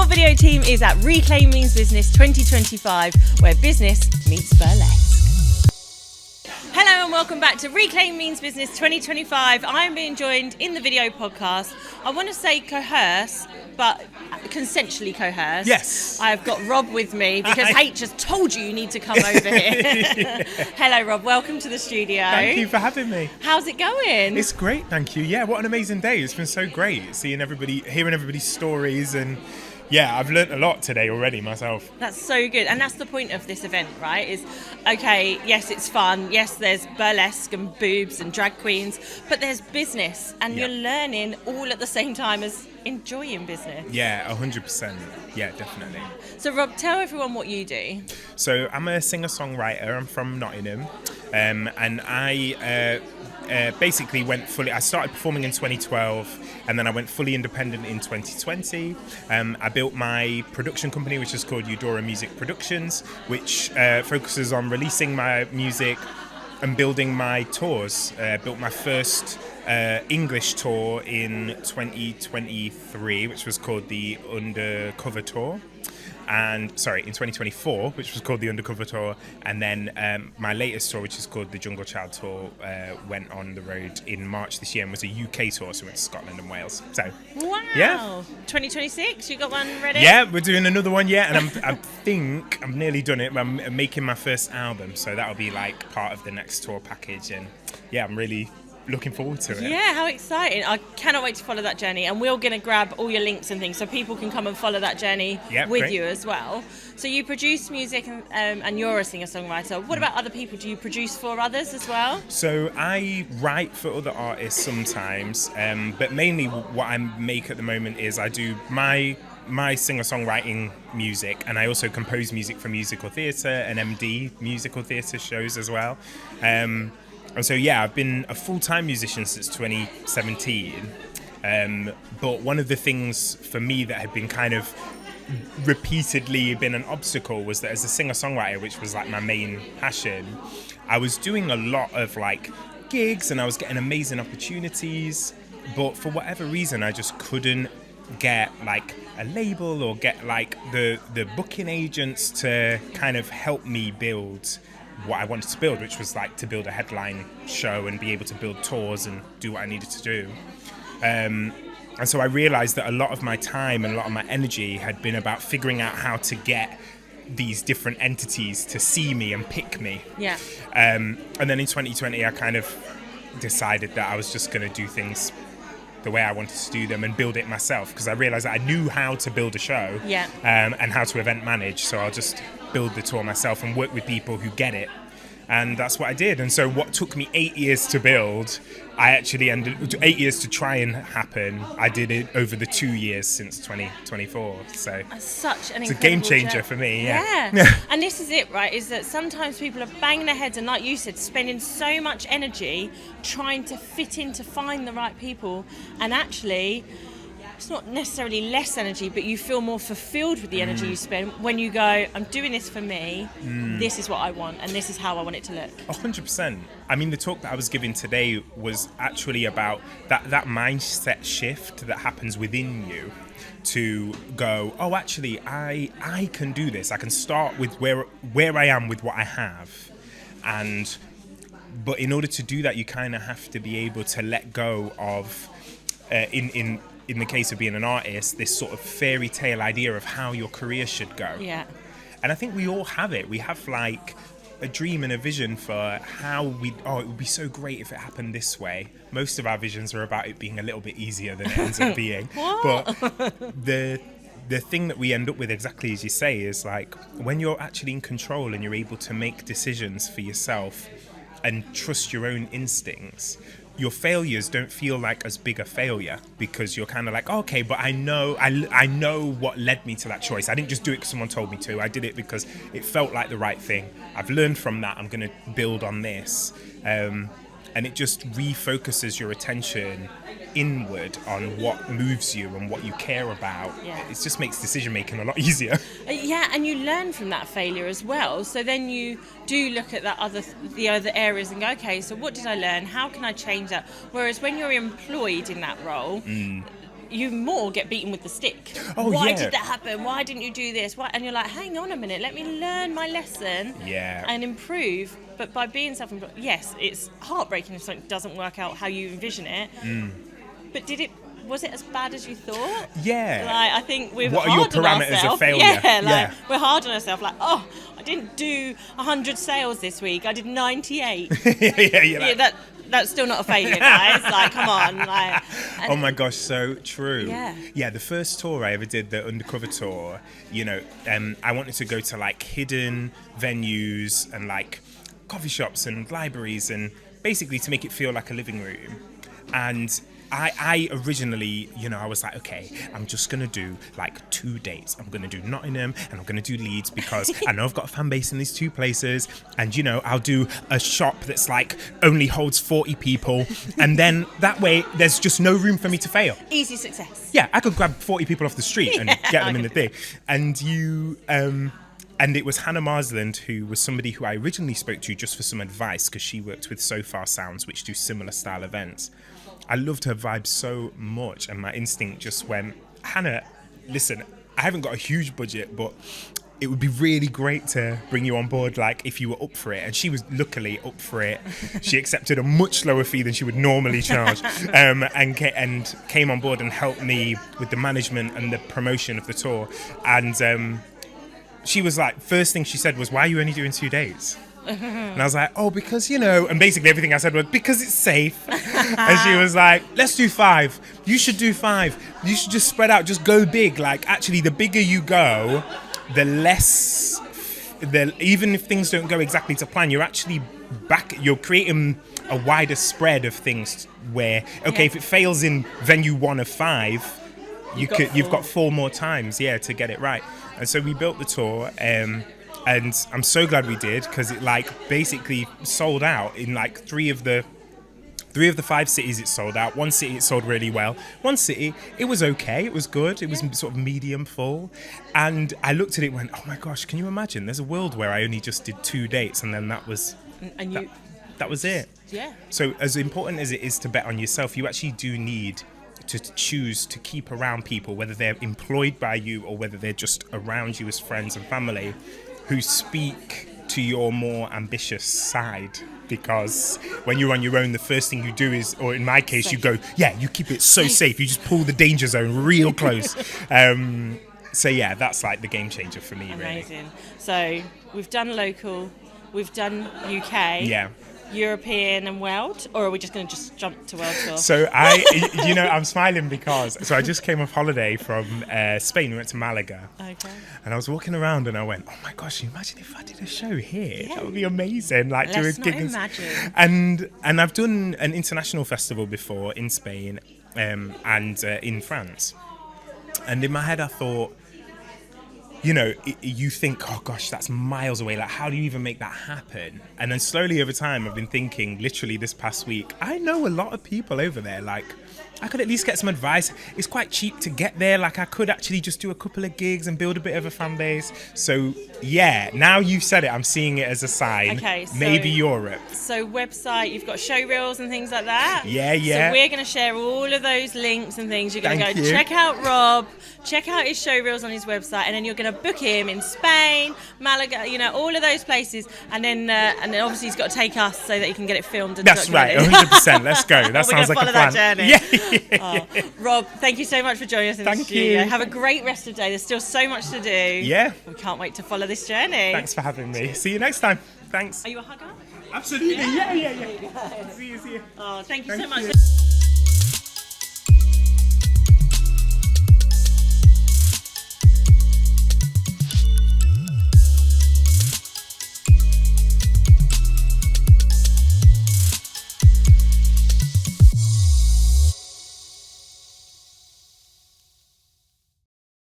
video team is at Reclaim Means Business 2025, where business meets burlesque. Hello and welcome back to Reclaim Means Business 2025. I'm being joined in the video podcast. I want to say coerce, but consensually coerce. Yes. I've got Rob with me because H has told you need to come over here. Hello Rob, welcome to the studio. Thank you for having me. How's it going? It's great, thank you. Yeah, what an amazing day. It's been so great seeing everybody, hearing everybody's stories, and yeah, I've learnt a lot today already myself. That's so good. And that's the point of this event, right? Is, okay, yes, it's fun. Yes, there's burlesque and boobs and drag queens, but there's business, and you're learning all at the same time as enjoying business. Yeah, 100%. Yeah, definitely. So Rob, tell everyone what you do. So I'm a singer-songwriter. I'm from Nottingham, and I basically went fully. I started performing in 2012, and then I went fully independent in 2020. I built my production company, which is called Eudora Music Productions, which focuses on releasing my music and building my tours. Built my first English tour in 2023, which was called the Undercover Tour. In 2024, which was called the Undercover Tour, and then my latest tour, which is called the Jungle Child Tour, went on the road in March this year and was a UK tour, so we went to Scotland and Wales. So, wow, yeah. 2026, you got one ready? Yeah, we're doing another one, and I think I'm nearly done it. I'm making my first album, so that'll be like part of the next tour package, and yeah, I'm really looking forward to it. Yeah, how exciting. I cannot wait to follow that journey, and we're going to grab all your links and things so people can come and follow that journey with great. you as well. So you produce music and you're a singer-songwriter. What about other people? Do you produce for others as well? So I write for other artists sometimes, but mainly what I make at the moment is I do my singer-songwriting music, and I also compose music for musical theatre and MD musical theatre shows as well. And so, yeah, I've been a full-time musician since 2017. But one of the things for me that had been kind of repeatedly been an obstacle was that as a singer-songwriter, which was like my main passion, I was doing a lot of like gigs and I was getting amazing opportunities. But for whatever reason, I just couldn't get like a label or get like the booking agents to kind of help me build what I wanted to build, which was like to build a headline show and be able to build tours and do what I needed to do. And so I realized that a lot of my time and a lot of my energy had been about figuring out how to get these different entities to see me and pick me. Yeah. And then in 2020, I kind of decided that I was just going to do things the way I wanted to do them and build it myself, because I realized that I knew how to build a show and how to event manage. So I'll just build the tour myself and work with people who get it. And that's what I did. And so what took me 8 years to build, I actually ended 8 years to try and happen. I did it over the 2 years since 2024. So that's such an it's a game changer for me. Yeah. And this is it, right? Is that sometimes people are banging their heads and, like you said, spending so much energy trying to fit in to find the right people. And actually, it's not necessarily less energy, but you feel more fulfilled with the energy you spend when you go, I'm doing this for me, this is what I want, and this is how I want it to look. 100%. I mean, the talk that I was giving today was actually about that mindset shift that happens within you to go, oh, actually, I can do this. I can start with where I am with what I have. But in order to do that, you kind of have to be able to let go of, in the case of being an artist, this sort of fairy tale idea of how your career should go. Yeah. And I think we all have it. We have like a dream and a vision for how it would be so great if it happened this way. Most of our visions are about it being a little bit easier than it ends up being. But the thing that we end up with, exactly as you say, is like when you're actually in control and you're able to make decisions for yourself and trust your own instincts, your failures don't feel like as big a failure, because you're kind of like, okay, but I know what led me to that choice. I didn't just do it because someone told me to. I did it because it felt like the right thing. I've learned from that. I'm going to build on this. And it just refocuses your attention inward on what moves you and what you care about. Yeah. It just makes decision making a lot easier. Yeah, and you learn from that failure as well. So then you do look at the other areas and go, okay, so what did I learn? How can I change that? Whereas when you're employed in that role, you more get beaten with the stick. Oh, Why yeah. did that happen? Why didn't you do this? Why? And you're like, hang on a minute, let me learn my lesson and improve. But by being self-employed, yes, it's heartbreaking if something doesn't work out how you envision it. But was it as bad as you thought? Yeah. Like, I think we're what hard are your on parameters ourselves. of failure? We're hard on ourselves. Like, oh, I didn't do 100 sales this week. I did 98. That's still not a failure, guys. Like, come on. Like, oh my gosh, so true. Yeah. The first tour I ever did, the Undercover Tour, I wanted to go to like hidden venues and like coffee shops and libraries, and basically to make it feel like a living room. And I originally, I was like, okay, I'm just going to do like 2 dates. I'm going to do Nottingham and I'm going to do Leeds because I know I've got a fan base in these 2 places. And, I'll do a shop that's like only holds 40 people. And then that way there's just no room for me to fail. Easy success. Yeah, I could grab 40 people off the street and get them in the thing. And and it was Hannah Marsland, who was somebody who I originally spoke to just for some advice because she worked with So Far Sounds, which do similar style events. I loved her vibe so much, and my instinct just went, Hannah, listen, I haven't got a huge budget, but it would be really great to bring you on board, like, if you were up for it. And she was luckily up for it. She accepted a much lower fee than she would normally charge, and came on board and helped me with the management and the promotion of the tour. And she was like, first thing she said was, why are you only doing 2 days? And I was like, oh, because, and basically everything I said was, because it's safe. And she was like, let's do 5. You should do 5. You should just spread out, just go big. Like, actually, the bigger you go, the less, even if things don't go exactly to plan, you're actually you're creating a wider spread of things where, okay, if it fails in venue 1 of 5, you've got 4 more times, to get it right. And so we built the tour, and I'm so glad we did, because it basically sold out in 3 of the 5 cities. It sold out. 1 city it sold really well. 1 city it was okay. It was good. It was sort of medium full. And I looked at it and went, oh my gosh, can you imagine? There's a world where I only just did 2 dates, and then that was that was it. Yeah. So as important as it is to bet on yourself, you actually do need to choose to keep around people, whether they're employed by you or whether they're just around you as friends and family, who speak to your more ambitious side. Because when you're on your own, the first thing you do is, or in my case, you go, you keep it so safe. You just pull the danger zone real close. So that's like the game changer for me. Amazing. Really. So we've done local, we've done UK. Yeah. European and world, or are we just going to just jump to world tour? So I'm smiling because I just came off holiday from Spain. We went to Malaga. Okay. And I was walking around and I went, oh my gosh, imagine if I did a show here. That would be amazing. Like, let's doing not gigs. imagine. And I've done an international festival before in Spain and in France. And in my head I thought, you think, oh gosh, that's miles away. Like, how do you even make that happen? And then slowly over time, I've been thinking, literally this past week, I know a lot of people over there. Like, I could at least get some advice. It's quite cheap to get there. Like, I could actually just do a couple of gigs and build a bit of a fan base. So, now you've said it, I'm seeing it as a sign. Okay, so maybe Europe. So website, you've got show reels and things like that. Yeah. So we're going to share all of those links and things. You're going to go check out Rob, check out his show reels on his website, and then you're going to book him in Spain, Malaga, all of those places. And then obviously he's got to take us so that he can get it filmed. And that's right, 100%. Let's go. That sounds like a plan. That journey. Yeah. Rob, thank you so much for joining us in the studio. Have a great rest of the day. There's still so much to do. Yeah. We can't wait to follow this journey. Thanks for having me. See you next time. Thanks. Are you a hugger? Absolutely. Yeah. See you. Oh, thank you so much.